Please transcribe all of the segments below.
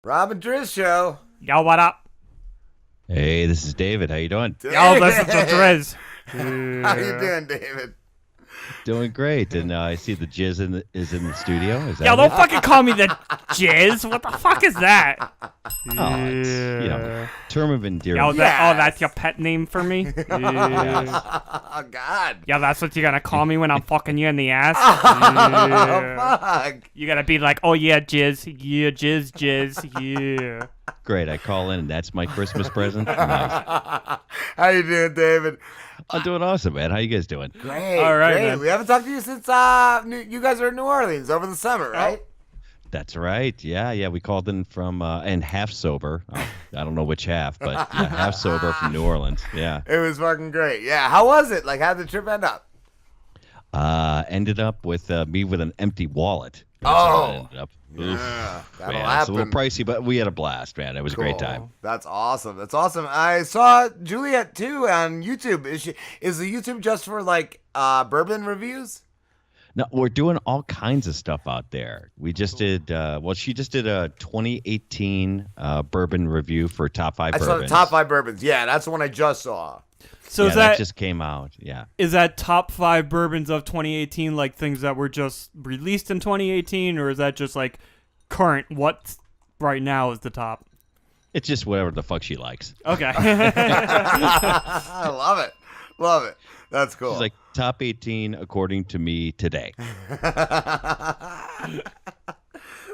Rob and Driz show. Yo, what up? Hey, this is David. How you doing? Yo, this is the Driz. How you doing, David? Doing great. And I see the Jizz is in the studio. Is that Yo, it? don't fucking call me the Jizz. What the fuck is that? Oh, it's, term of endearment. Yo, that's your pet name for me? Oh, God. Yeah, that's what you're gonna call me when I'm fucking you in the ass? Oh, fuck. You gotta be like, oh yeah, Jizz. Yeah, Jizz. Yeah. Great. I call in, and that's my Christmas present. Nice. How you doing, David? I'm doing awesome, man. How you guys doing? Great. All right, great. man. We haven't talked to you since you guys are in New Orleans over the summer, right? That's right. Yeah. We called in from, and half sober. I don't know which half, but yeah, half sober from New Orleans. Yeah. It was fucking great. Yeah. How was it? Like, how did the trip end up? Ended up with me with an empty wallet. That's how it ended up. Yeah, that'll Man, happen. it's a little pricey, but we had a blast, man. It was a great time. That's awesome. I saw Juliette too on YouTube. Is the YouTube just for like bourbon reviews? No, we're doing all kinds of stuff out there. We just did. She just did a 2018 bourbon review for top 5 I bourbons. saw the top 5 bourbons. Yeah, that's the one I just saw. So yeah, is that just came out? Yeah. is that top 5 bourbons of 2018, like things that were just released in 2018, or is that just like current? What right now is the top? It's just whatever the fuck she likes. Okay. I love it. Love it. That's cool. She's like top 18 according to me today.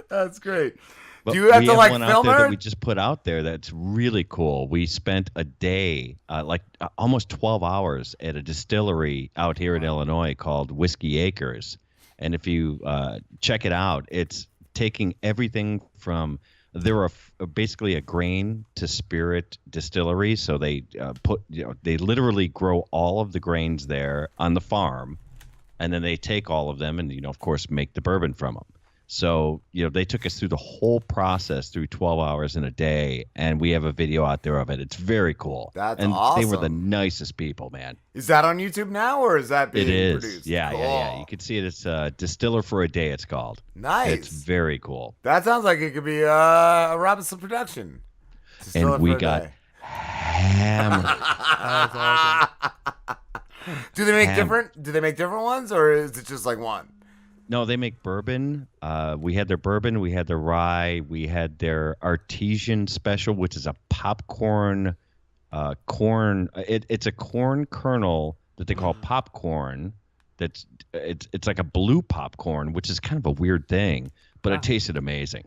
That's great. But Do you have we to like one out film there her? that we just put out there that's really cool. We spent a day, almost 12 hours at a distillery out here in Illinois called Whiskey Acres. And if you check it out, it's taking everything from they're basically a grain to spirit distillery. So they they literally grow all of the grains there on the farm, and then they take all of them and of course make the bourbon from them. So, they took us through the whole process through 12 hours in a day, and we have a video out there of it. It's very cool. That's and awesome. They were the nicest people, man. Is that on YouTube now, or is that being It is. produced? Yeah. You can see it. It's Distiller for a Day, it's called. Nice. It's very cool. That sounds like it could be a Robinson production. And we got hammered. That's awesome. Do they make different? Do they make different ones, or is it just like one? No, they make bourbon. We had their bourbon. We had their rye. We had their artesian special, which is a popcorn corn. It's a corn kernel that they call popcorn. It's like a blue popcorn, which is kind of a weird thing, but it tasted amazing.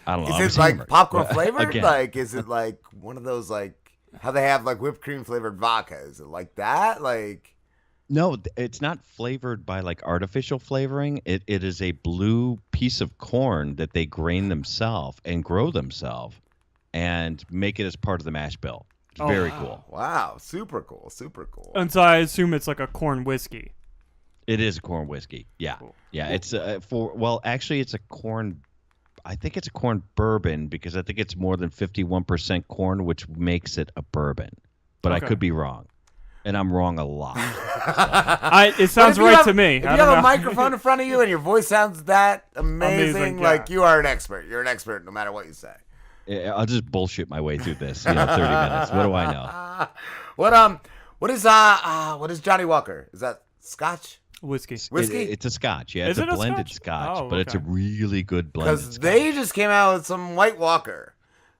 I don't know. Is it like hammered. popcorn flavored? Again. Like, is it like one of those like how they have like whipped cream flavored vodka? Is it like that? Like. No, it's not flavored by like artificial flavoring. It is a blue piece of corn that they grain themselves and grow themselves and make it as part of the mash bill. It's very cool. Wow, super cool, super cool. And so I assume it's like a corn whiskey. It is a corn whiskey. Yeah. Cool. Yeah. It's actually it's a corn. I think it's a corn bourbon because I think it's more than 51% corn, which makes it a bourbon. But I could be wrong. And I'm wrong a lot. It sounds right to me. If you have a microphone in front of you and your voice sounds that amazing, like you are an expert. You're an expert no matter what you say. Yeah, I'll just bullshit my way through this. 30 minutes. What do I know? What is Johnny Walker? Is that Scotch? Whiskey. Whiskey? It's a Scotch. Yeah, Is it's it a a blended Scotch? Scotch, but it's a okay. really good blended Because Scotch. they just came out with some White Walker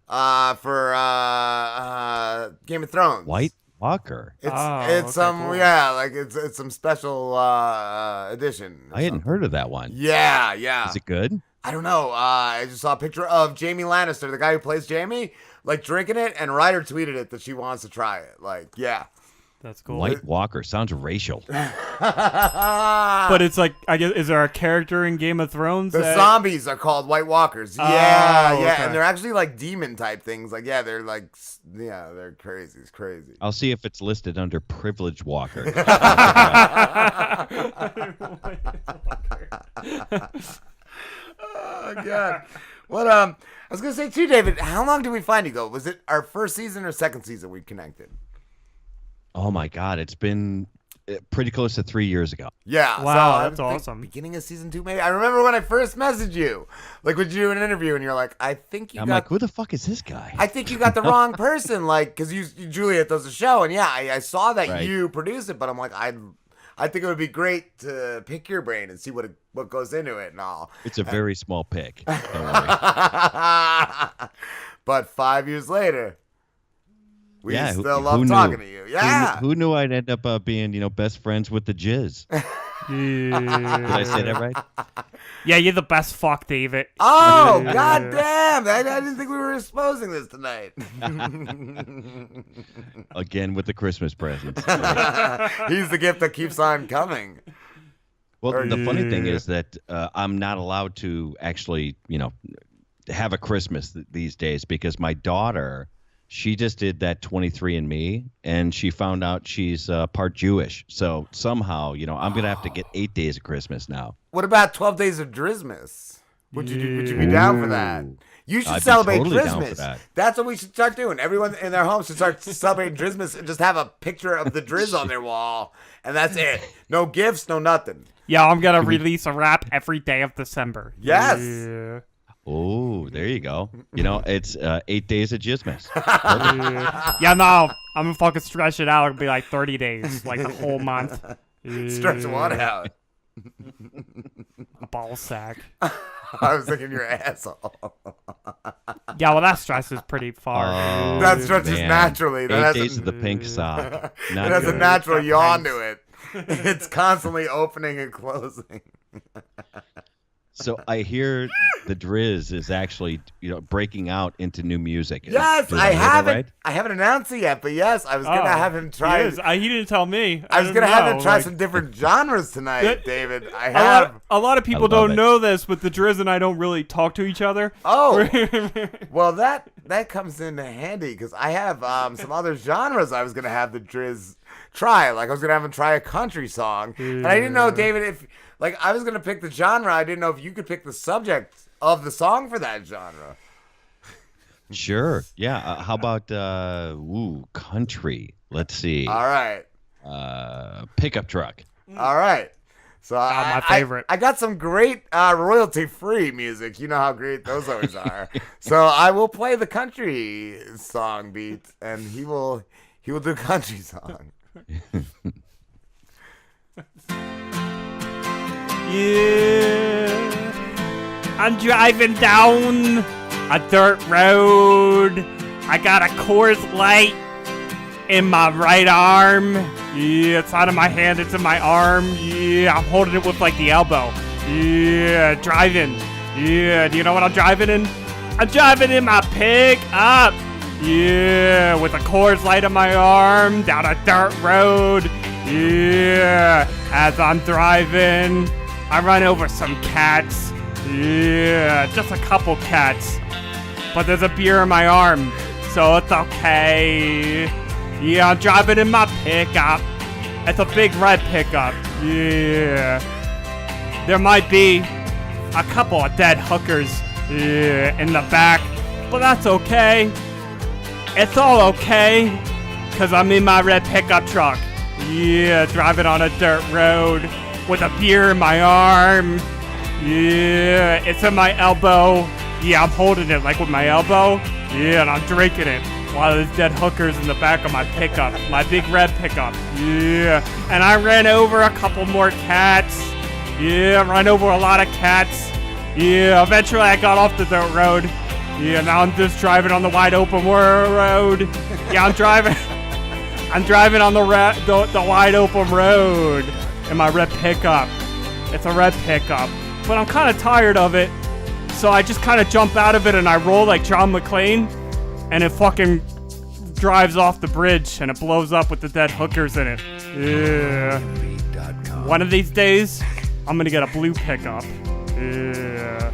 for Game of Thrones. White Walker. It's some cool. it's some special edition. I hadn't heard of that one. Yeah. Is it good? I don't know. I just saw a picture of Jamie Lannister, the guy who plays Jamie, like drinking it, and Ryder tweeted it that she wants to try it. Like, yeah. That's cool. White Walker sounds racial. But it's like, I guess, is there a character in Game of Thrones? The zombies are called White Walkers. Yeah, okay. and they're actually like demon type things. Like, they're crazy. It's crazy. I'll see if it's listed under Privileged Walker. Oh God. What I was gonna say too, David. How long did we find you go? Was it our first season or second season we connected? Oh my God, it's been pretty close to 3 years ago. Yeah. Wow, so that's I think awesome. Beginning of season 2, maybe. I remember when I first messaged you, like, would you do an interview, and you're like, I think you I'm got. like, who the fuck is this guy? I think you got the wrong person, like, because Juliette does a show, and yeah, I saw that Right. you produce it, but I'm like, I think it would be great to pick your brain and see what goes into it and all. It's a very small pick. Don't worry. But 5 years later, we Yeah, still who love knew? talking to you. Yeah. Who knew I'd end up being, best friends with the Jizz? Did I say that right? Yeah, you're the best fuck, David. Oh, god damn. I didn't think we were exposing this tonight. Again with the Christmas presents. He's the gift that keeps on coming. Well, the funny thing is that I'm not allowed to actually, have a Christmas these days because my daughter, she just did that 23andMe, and she found out she's part Jewish. So somehow, I'm going to have to get 8 days of Christmas now. What about 12 Days of Drizmas? Would you be down for that? You should I'd be celebrate totally down Drizmas. for that. That's what we should start doing. Everyone in their homes should start celebrating Drizmas and just have a picture of the Driz on their wall, and that's it. No gifts, no nothing. Yeah, I'm gonna release a rap every day of December. Yes. Yeah. Oh, there you go. It's 8 days of Jizmas. Yeah, no, I'm gonna fucking stretch it out. It'll be like 30 days, like the whole month. Stretch what out? A ball sack. I was thinking your asshole. Yeah, well, that stretches pretty far. Oh, That stretches man. naturally. 8 That has days a, of the pink sock. it Not has a good. natural yawn to it. It's constantly opening and closing. So I hear the Driz is actually, breaking out into new music. Yes, Do I hear that haven't. right? I haven't announced it yet, but yes, I was gonna have him try. He didn't tell me. I was don't gonna have know, him try like- some different genres tonight, That- David. I have. A lot of people love don't it. know this, but the Driz and I don't really talk to each other. Oh, well, that comes in handy because I have some other genres I was gonna have the Driz try. Like I was gonna have him try a country song, and I didn't know, David, if I was gonna pick the genre. I didn't know if you could pick the subject of the song for that genre. Sure. Yeah. How about country? Let's see. All right. Pickup truck. All right. So my favorite. I got some great royalty-free music. You know how great those always are. So I will play the country song beat, and he will do country song. Yeah, I'm driving down a dirt road. I got a Coors Light in my right arm. Yeah, it's not in my hand, it's in my arm. Yeah, I'm holding it with like the elbow. Yeah, driving. Yeah, do you know what I'm driving in? I'm driving in my pickup. Yeah, with a Coors Light in my arm down a dirt road. Yeah, as I'm driving, I run over some cats. Yeah, just a couple cats. But there's a beer in my arm, so it's okay. Yeah, I'm driving in my pickup. It's a big red pickup. Yeah. There might be a couple of dead hookers in the back, but that's okay. It's all okay, because I'm in my red pickup truck. Yeah, driving on a dirt road with a beer in my arm. Yeah, it's in my elbow. Yeah, I'm holding it like with my elbow. Yeah, and I'm drinking it while there's dead hookers in the back of my pickup, my big red pickup. Yeah, and I ran over a couple more cats. Yeah, ran over a lot of cats. Yeah, eventually I got off the dirt road. Yeah, now I'm just driving on the wide open road. Yeah, I'm driving on the wide open road in my red pickup. It's a red pickup, but I'm kind of tired of it. So I just kind of jump out of it and I roll like John McClane, and it fucking drives off the bridge and it blows up with the dead hookers in it. Yeah. One of these days, I'm gonna get a blue pickup. Yeah.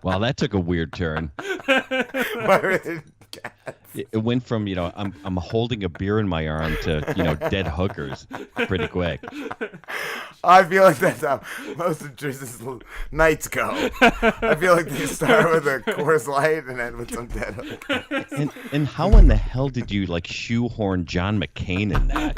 Well, that took a weird turn. It went from, I'm holding a beer in my arm to, dead hookers pretty quick. I feel like that's how most of Driz's nights go. I feel like they start with a Coors Light and end with some Dead Hook. And how in the hell did you like shoehorn John McCain in that?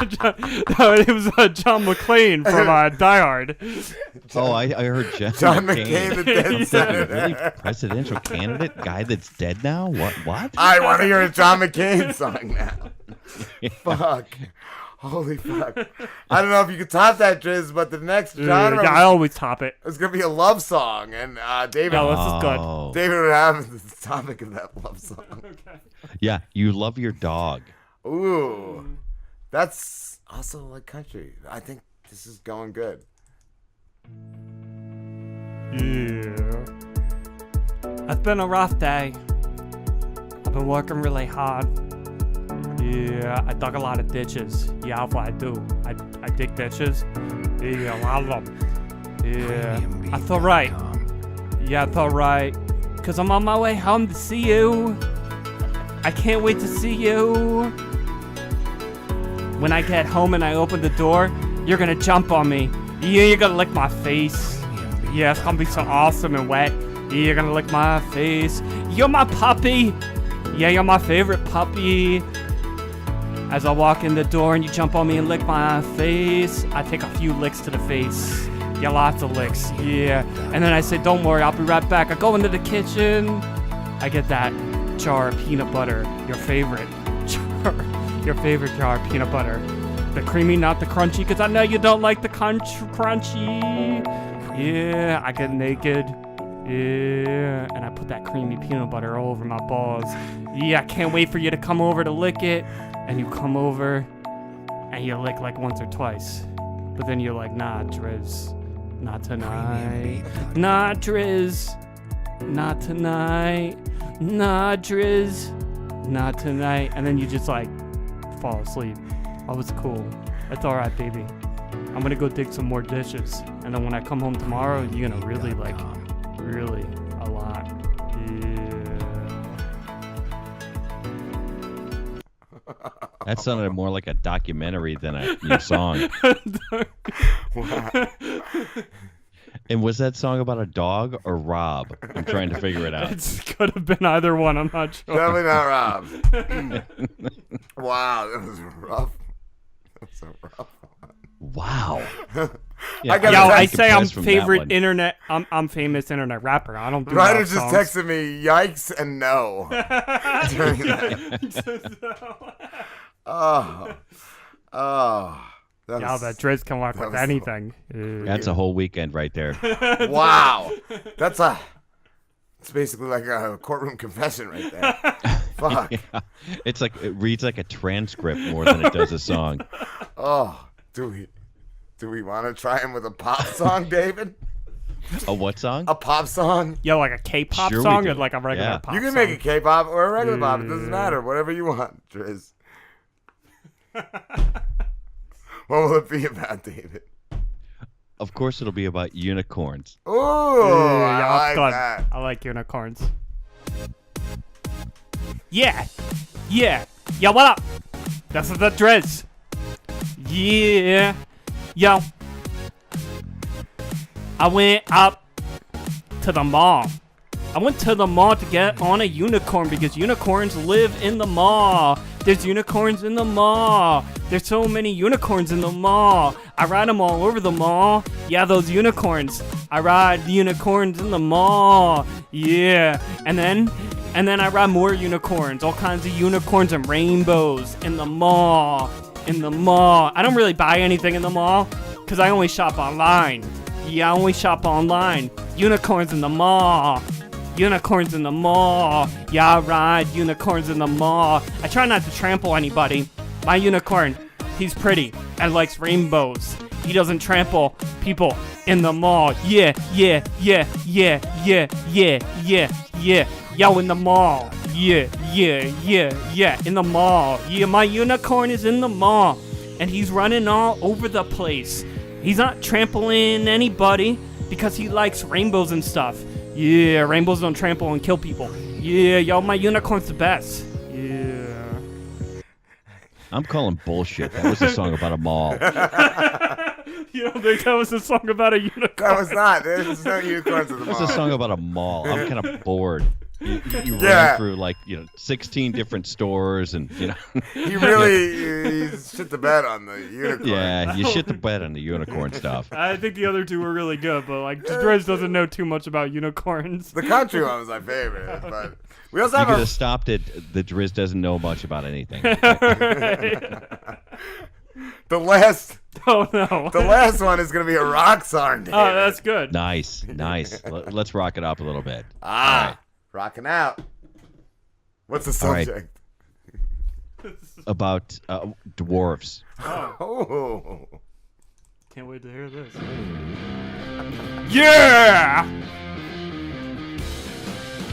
No, it was John McClane from Die Hard. I heard John McCain, the dead senator. Really presidential candidate, guy that's dead now. What? I want to hear a John McCain song now. Fuck. Holy fuck. I don't know if you could top that, Driz, but the next genre I always top it. is going to be a love song. And David, No, this is good. David would have the topic of that love song. Okay. Yeah, you love your dog. Ooh. That's also like country. I think this is going good. Yeah. It's been a rough day. I've been working really hard. Yeah, I dug a lot of ditches. Yeah, that's what I do. I dig ditches. Yeah, a lot of them. Yeah, I feel right. Yeah, I feel right. Because I'm on my way home to see you. I can't wait to see you. When I get home and I open the door, you're going to jump on me. Yeah, you're going to lick my face. Yeah, it's going to be so awesome and wet. Yeah, you're going to lick my face. You're my puppy. Yeah, you're my favorite puppy. As I walk in the door and you jump on me and lick my face, I take a few licks to the face. Yeah, lots of licks. Yeah. And then I say, don't worry, I'll be right back. I go into the kitchen. I get that jar of peanut butter. Your favorite jar of peanut butter. The creamy, not the crunchy, because I know you don't like the crunchy. Yeah, I get naked. Yeah, and I put that creamy peanut butter all over my balls. Yeah, I can't wait for you to come over to lick it. And you come over, and you lick like once or twice. But then you're like, nah, Driz, not tonight. Nah, Driz, not tonight. Nah, Driz, not tonight. And then you just like fall asleep. Oh, it's cool. It's all right, baby. I'm gonna go dig some more dishes. And then when I come home tomorrow, you're gonna really like, really a lot. That sounded more like a documentary than a new song. Wow. And was that song about a dog or Rob? I'm trying to figure it out. It could have been either one. I'm not sure. Definitely not Rob. Wow, that was rough. That was a rough one. Wow. I Yo, gotta I say, say I'm from that favorite one. internet. I'm famous internet rapper. I don't do Ryder love just songs. texted me, yikes and no. During that. Oh. That Yeah, was- that Driz can walk that with was- anything. That's a whole weekend right there. Wow. It's basically like a courtroom confession right there. Fuck. Yeah. It's like it reads like a transcript more than it does a song. Oh, do we want to try him with a pop song, David? A what song? A pop song? Yo, like a K-pop Sure we song do. or like a regular Yeah. pop You can song? make a K-pop or a regular pop. It doesn't matter. Whatever you want, Driz. What will it be about, David? Of course, it'll be about unicorns. Ooh, I yeah, like fun. that. I like unicorns. Yeah. Yo, what up? This is the Driz. Yeah. Yo. I went up to the mall. I went to the mall to get on a unicorn because unicorns live in the mall. There's unicorns in the mall. There's so many unicorns in the mall. I ride them all over the mall. Yeah, those unicorns. I ride unicorns in the mall. Yeah. And then I ride more unicorns. All kinds of unicorns and rainbows in the mall. I don't really buy anything in the mall because I only shop online. Yeah, I only shop online. Unicorns in the mall. Unicorns in the mall. Yeah, I ride unicorns in the mall. I try not to trample anybody. My unicorn, he's pretty and likes rainbows. He doesn't trample people in the mall. Yeah. Yo, in the mall. Yeah. In the mall. Yeah, my unicorn is in the mall. And he's running all over the place. He's not trampling anybody because he likes rainbows and stuff. Yeah, rainbows don't trample and kill people. Yeah, yo, my unicorn's the best. Yeah. I'm calling bullshit. That was a song about a mall. You don't think that was a song about a unicorn? That was not. There's no unicorns in the mall. It's a song about a mall. I'm kind of bored. You Yeah. ran through 16 different stores and He really he shit the bed on the unicorn. Yeah, you shit the bed on the unicorn stuff. I think the other two were really good, but Driz doesn't know too much about unicorns. The country one was my favorite, but we also You have could have stopped it. The Driz doesn't know much about anything. the last. Oh no. The last one is gonna be a rock song. David. Oh, that's good. Nice. Let's rock it up a little bit. Rocking out. What's the All right. subject? About dwarves. Oh. Can't wait to hear this. Yeah!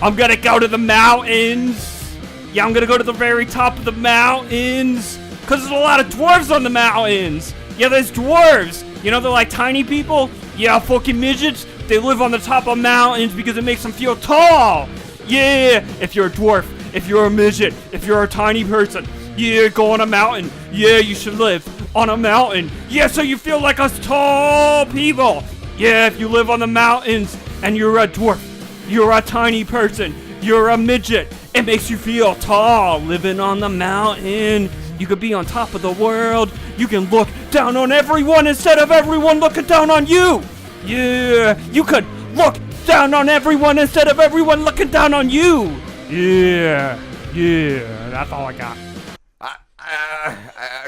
I'm gonna go to the mountains. Yeah, I'm gonna go to the very top of the mountains. Cause there's a lot of dwarves on the mountains. Yeah, there's dwarves. You know, they're like tiny people. Yeah, fucking midgets. They live on the top of mountains because it makes them feel tall. Yeah, if you're a dwarf, if you're a midget, if you're a tiny person, yeah, go on a mountain. Yeah, you should live on a mountain. Yeah, so you feel like us tall people. Yeah, if you live on the mountains and you're a dwarf, you're a tiny person, you're a midget, it makes you feel tall living on the mountain. You could be on top of the world. You can look down on everyone instead of everyone looking down on you. Yeah, you could look down on everyone instead of everyone looking down on you. Yeah, that's all I got.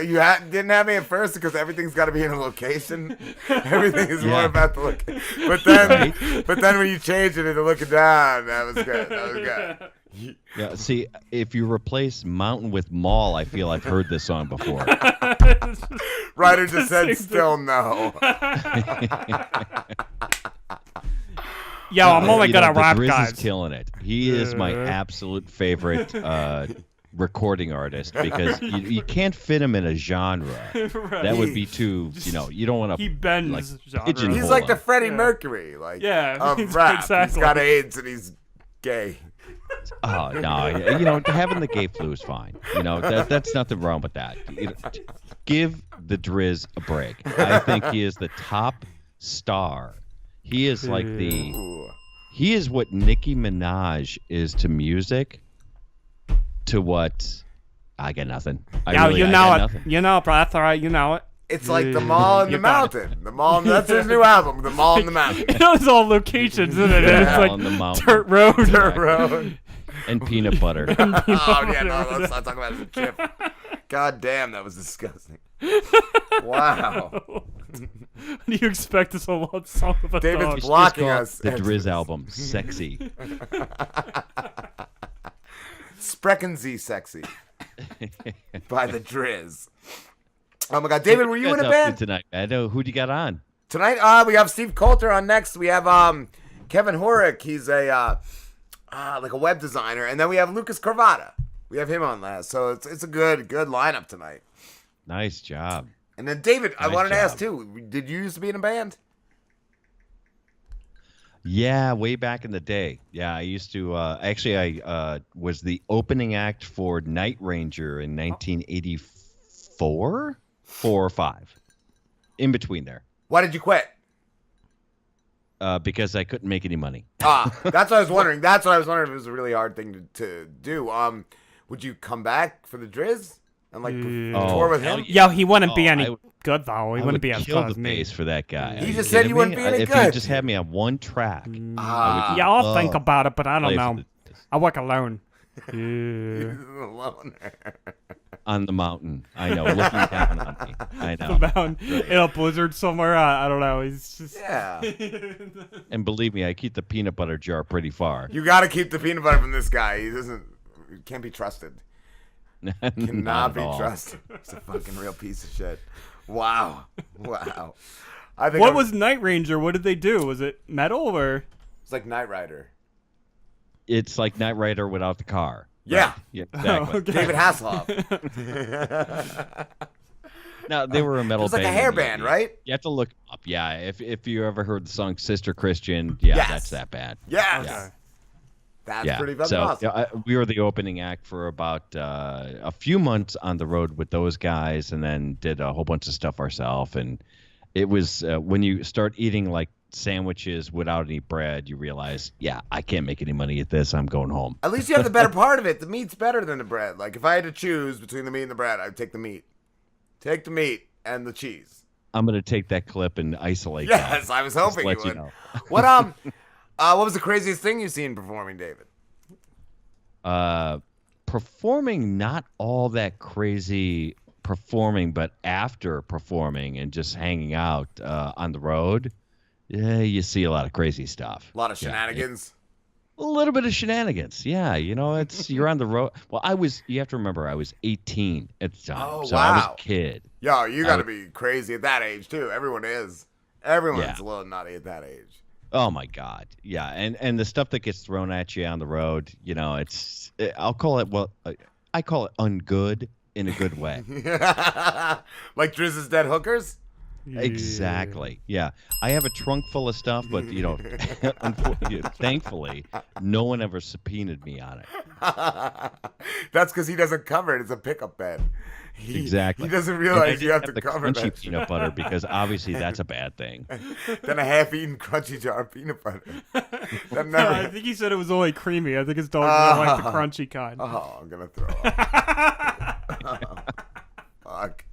You didn't have me at first because everything's got to be in a location. Everything is more about the location. But then when you change it into looking down, that was good. Yeah, see, if you replace mountain with mall, I feel I've heard this song before. Ryder just said still no. Yo, I'm only good at rap, Driz guys. is killing it. He is my absolute favorite recording artist because you can't fit him in a genre. Right. That would be too, you don't want to. He bends genre. pigeonhole He's like the him. Freddie Mercury, of rap. Exactly. He's got AIDS and he's gay. Oh no, having the gay flu is fine. That's nothing wrong with that. Give the Driz a break. I think he is the top star. He is like he is what Nicki Minaj is to music. To what? I got nothing. You know it. Nothing. You know, bro. That's all right. You know it. It's like the Mall in the Mountain. The Mall. That's his new album. The Mall in the Mountain. It's all locations, isn't it? Yeah. It's like on the mountain. dirt road. Dirt road. And peanut butter. Oh yeah, no, let's not talk about the chip. God damn, that was disgusting. Wow. What do you expect us a love song about David's dogs? blocking us. The Driz album, Sexy. Sprechen Sexy by the Driz. Oh my God, David, were you in a band tonight? I know. Who do you got on tonight? We have Steve Coulter on next. We have Kevin Horick. He's a like a web designer, and then we have Lucas Carvata. We have him on last, so it's a good lineup tonight. Nice job. And then David, I wanted to ask job. too. Did you used to be in a band? Yeah, way back in the day. Yeah, I used to. Actually, I was the opening act for Night Ranger in 1984, 4 or 5, in between there. Why did you quit? Because I couldn't make any money. That's what I was wondering. That's what I was wondering if it was a really hard thing to do. Would you come back for the Driz and like tour with him? Yo, he wouldn't be any good though. He wouldn't be as kill good as the me. bass for that guy. He just said he wouldn't be any If good. you just had me on one track. Yeah, I'll think about it, but I don't know. I work alone. Yeah. Alone. On the mountain. I know. Looking down on me. I know. In a blizzard somewhere. I don't know. He's just And believe me, I keep the peanut butter jar pretty far. You got to keep the peanut butter from this guy. He can't be trusted. Not Cannot be at all. trusted. He's a fucking real piece of shit. Wow. I think What was Night Ranger? What did they do? Was it metal or? It's like Knight Rider. It's like Knight Rider without the car. Yeah. Right. Yeah, exactly. Oh, okay. David Hasselhoff. No, they were a metal It was like band. a hair in the band, 80s. right? You have to look up. Yeah, if you ever heard the song Sister Christian, yeah, Yes. that's that band. Yes. Yeah. That's pretty fucking so, awesome. Yeah, we were the opening act for about a few months on the road with those guys, and then did a whole bunch of stuff ourselves. And It was when you start eating like sandwiches without any bread, you realize, yeah, I can't make any money at this. I'm going home. At least you have the better part of it. The meat's better than the bread. Like, if I had to choose between the meat and the bread, I'd take the meat. Take the meat and the cheese. I'm going to take that clip and isolate that. Yes, I was hoping you would. Know. What was the craziest thing you've seen performing, David? Performing, not all that crazy performing, but after performing and just hanging out on the road, yeah, you see a lot of crazy stuff. A lot of shenanigans. A little bit of shenanigans. Yeah, it's you're on the road. Well, you have to remember, I was 18 at the time. Oh, so wow. I was a kid. Yo, you got to be crazy at that age, too. Everyone is. Everyone's a little nutty at that age. Oh, my God. Yeah, and the stuff that gets thrown at you on the road, I call it ungood in a good way. Like Driz's dead hookers? Exactly. Yeah. I have a trunk full of stuff, but thankfully, no one ever subpoenaed me on it. That's because he doesn't cover it. It's a pickup bed. Exactly. He doesn't realize you have to cover crunchy that. Peanut butter, because obviously that's a bad thing. Then a half-eaten crunchy jar of peanut butter. I think he said it was only creamy. I think his dog didn't like the crunchy kind. Oh, I'm gonna throw up. Fuck.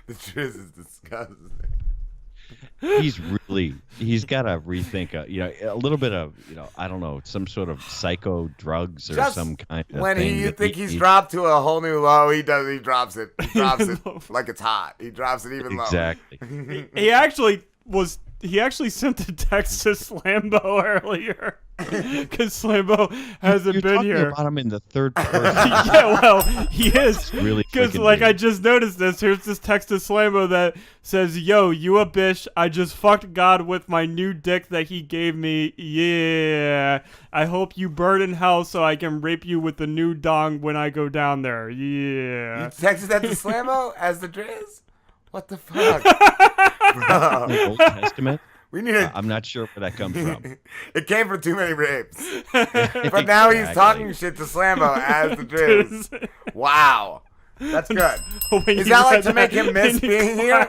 The Driz is disgusting. He's got to rethink a little bit of, I don't know, some sort of psycho drugs or Just some kind of when thing. you think he's dropped to a whole new low, he drops it. He drops it like it's hot. He drops it even lower. Exactly. He actually sent a text to Slambo earlier. Because Slambo hasn't been here. You're talking about him in the third person. Yeah, well, he is. Really, because I just noticed this. Here's this text to Slambo that says, "Yo, you a bitch. I just fucked God with my new dick that he gave me. Yeah. I hope you burn in hell so I can rape you with the new dong when I go down there. Yeah." You texted that to Slambo as the Driz? What the fuck? Bro. The Old Testament. We need I'm not sure where that comes from. It came from too many rapes. But now he's talking shit to Slambo as the Driz. Wow. That's good. Is that like to make him miss being here?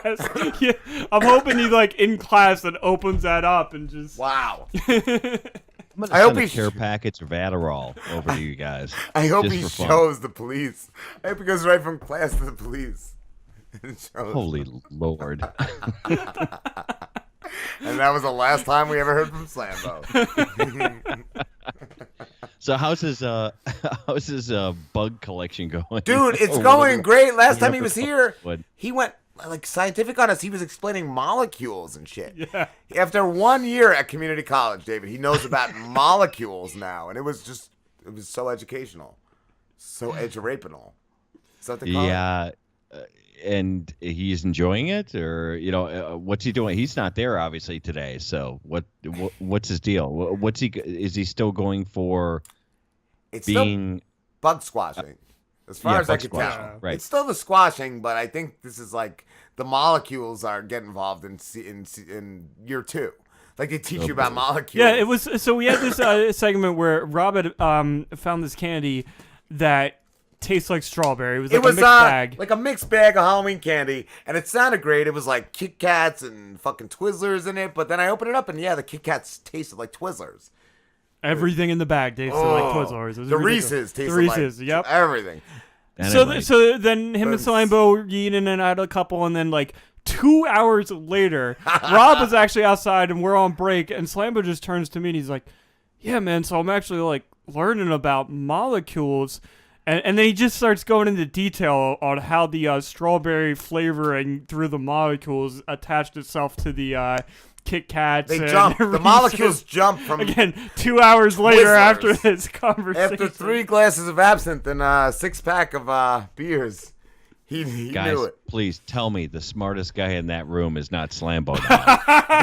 Yeah, I'm hoping he in class and opens that up and just... Wow. I hope he care packets of Adderall over to you guys. I hope he shows the police. I hope he goes right from class to the police. Holy Lord. And that was the last time we ever heard from Slambo. So how's his bug collection going? Dude, it's going great. Last time he was here, he went scientific on us. He was explaining molecules and shit. Yeah. After 1 year at community college, David, he knows about molecules now, and it was so educational, so edurational. Is that what they call it? Yeah. And he's enjoying it, or what's he doing? He's not there obviously today. So what's his deal? Is he still going for? It's being still bug squashing, as far as I can tell. Right. It's still the squashing, but I think this is the molecules are getting involved in year 2. Like they teach you about molecules. Yeah, it was. So we had this segment where Rob had found this candy that tastes like strawberry. It was a mixed bag. Like a mixed bag of Halloween candy, and it sounded great. It was like Kit Kats and fucking Twizzlers in it, but then I opened it up, and the Kit Kats tasted like Twizzlers. Everything in the bag tasted like Twizzlers. The Reese's tasted like yep. everything. So then him and Slambo were eating, and I had a couple, and then 2 hours later, Rob was actually outside, and we're on break, and Slambo just turns to me, and he's like, "Yeah, man, so I'm actually learning about molecules." And then he just starts going into detail on how the strawberry flavoring through the molecules attached itself to the Kit Kats. They jump. The molecules jump from... Again, 2 hours later after this conversation. After 3 glasses of absinthe and a 6-pack of beers. He Guys, knew it. Please tell me the smartest guy in that room is not Slambo now.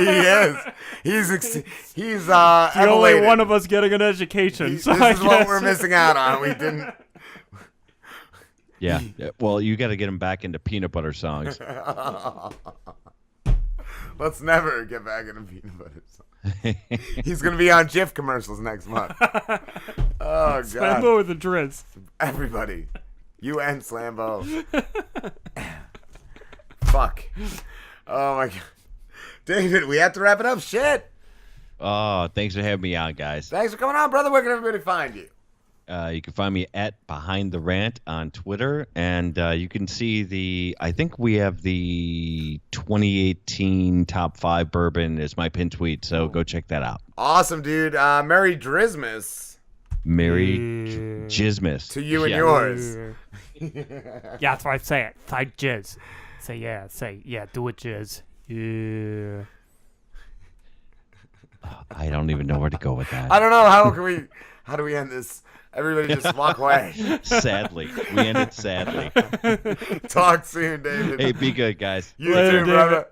He is. He's the only one of us getting an education. This is what we're missing out on. We didn't... Yeah. Well, you got to get him back into peanut butter songs. Let's never get back into peanut butter songs. He's going to be on Jif commercials next month. Oh, God. Slambo with the Driz. Everybody. You and Slambo. Fuck. Oh, my God. David, we have to wrap it up. Shit. Oh, thanks for having me on, guys. Thanks for coming on, brother. Where can everybody find you? You can find me at Behind the Rant on Twitter, and you can see I think we have the 2018 top 5 bourbon is my pin tweet, so go check that out. Awesome, dude. Merry Drizmas. Merry Jizmas. To you and yours. Yeah, that's why I say it. Like jizz. Say yeah, do it jizz. Yeah. I don't even know where to go with that. I don't know. How do we end this? Everybody just walk away. Sadly. We ended sadly. Talk soon, David. Hey, be good, guys. You too, brother.